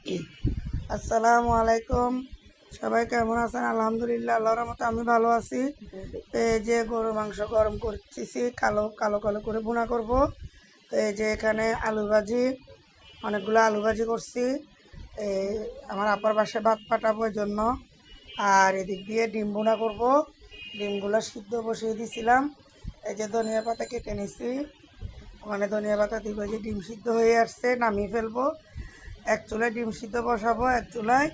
আসসালামু আলাইকুম। সবাই কেমন আছেন? আলহামদুলিল্লাহ, আল্লাহর রহমতে আমি ভালো আছি। তো এই যে গরু মাংস গরম করতেছি, কালো কালো কালো করে ভুনা করব। তো এই যে এখানে আলু ভাজি, অনেকগুলো আলু ভাজি করছি। এই আমার আপার বাসায় ভাত পাঠাবো এই জন্য। আর এদিক দিয়ে ডিম ভুনা করব। ডিমগুলো সিদ্ধ বসিয়ে দিছিলাম। এই যে ধনিয়া পাতা কেটে নিছি, ওখানে ধনিয়া পাতা দিব। যে ডিম সিদ্ধ হয়ে আসছে, নামিয়ে ফেলবো। এক চুলায় ডিম সিদ্ধ বসাবো, এক চুলায়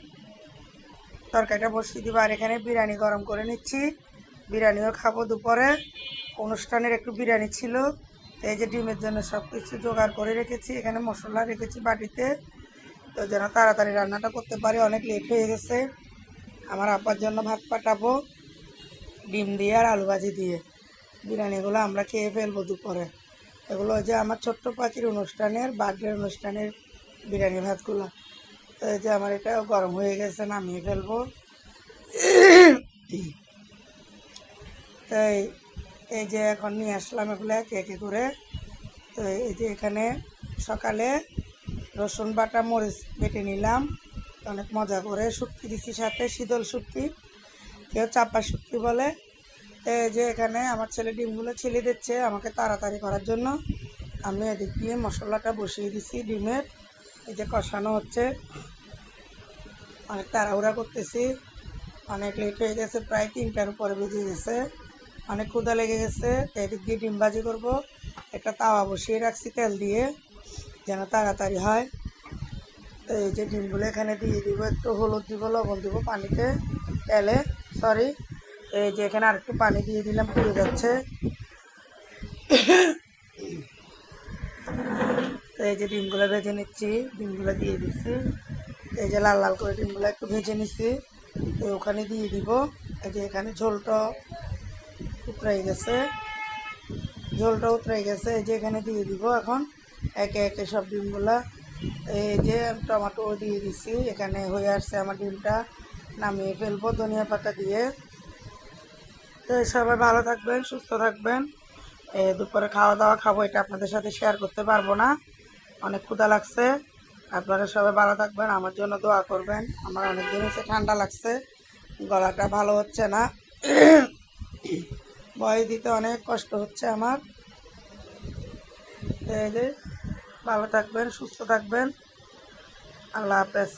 তরকারিটা বসিয়ে দিব। আর এখানে বিরিয়ানি গরম করে নিচ্ছি, বিরিয়ানিও খাবো দুপুরে। অনুষ্ঠানের একটু বিরিয়ানি ছিল। এই যে ডিমের জন্য সব কিছু জোগাড় করে রেখেছি, এখানে মশলা রেখেছি বাটিতে, তো যেন তাড়াতাড়ি রান্নাটা করতে পারি। অনেক লেট হয়ে গেছে। আমার আপার জন্য ভাত পাঠাবো ডিম দিয়ে আর আলু ভাজি দিয়ে। বিরিয়ানিগুলো আমরা খেয়ে ফেলবো দুপুরে। এগুলো যে আমার ছোট্ট পাখির অনুষ্ঠানের, বার্থডে অনুষ্ঠানের বিরিয়ানি ভাতগুলো। তো এই যে আমার এটা গরম হয়ে গেছে, নামিয়ে ফেলবো। তাই এই যে এখন নিয়ে আসলাম এগুলো একে একে করে। তো এই যে এখানে সকালে রসুন বাটা মরিচ বেটে নিলাম, অনেক মজা করে। শুটকি দিচ্ছি সাথে, শীতল শুটকি, কেউ চাপা শুটকি বলে। এই যে এখানে আমার ছেলে ডিমগুলো ছেলে দিচ্ছে আমাকে তাড়াতাড়ি করার জন্য। আমি এদিক দিয়ে মশলাটা বসিয়ে দিছি ডিমের। এই যে কষানো হচ্ছে, অনেক তাড়াহুড়া করতেছি, অনেক লেট হয়ে গেছে, প্রায় 3টার উপরে বেজে গেছে। অনেক ক্ষুধা লেগে গেছে। এদিক দিয়ে ডিম ভাজি করবো। একটা তাওয়া বসিয়ে রাখছি তেল দিয়ে, যেন তাড়াতাড়ি হয়। তো এই যে ডিমগুলো এখানে দিয়ে দিব, একটু হলুদ দিব, লবণ দিব পানিতে, তেলে, সরি। এই যে এখানে আরেকটু পানি দিয়ে দিলাম, পুড়ে যাচ্ছে। তো এই যে ডিমগুলো ভেজে নিচ্ছি, ডিমগুলো দিয়ে দিচ্ছি। এই যে লাল লাল করে ডিমগুলো একটু ভেজে নিচ্ছি, তো ওখানে দিয়ে দিব। এই যে এখানে ঝোলটা উতরাই গেছে, ঝোলটা উতরাই গেছে। এই যে এখানে দিয়ে দিব এখন একে একে সব ডিমগুলা। এই যে টমেটো দিয়ে দিছি, এখানে হয়ে আসছে আমার ডিমটা, নামিয়ে ফেলবো ধনিয়া পাতা দিয়ে। তো সবাই ভালো থাকবেন, সুস্থ থাকবেন। দুপুরে খাওয়া দাওয়া খাবো, এটা আপনাদের সাথে শেয়ার করতে পারবো না, অনেক ক্ষুধা লাগছে। আপনারা সবাই ভালো থাকবেন, আমার জন্য দোয়া করবেন। আমার অনেক দিন হচ্ছে ঠান্ডা লাগছে, গলাটা ভালো হচ্ছে না, ভয় দিতে অনেক কষ্ট হচ্ছে আমার। এই যে ভালো থাকবেন, সুস্থ থাকবেন, আল্লাহ হাফেজ।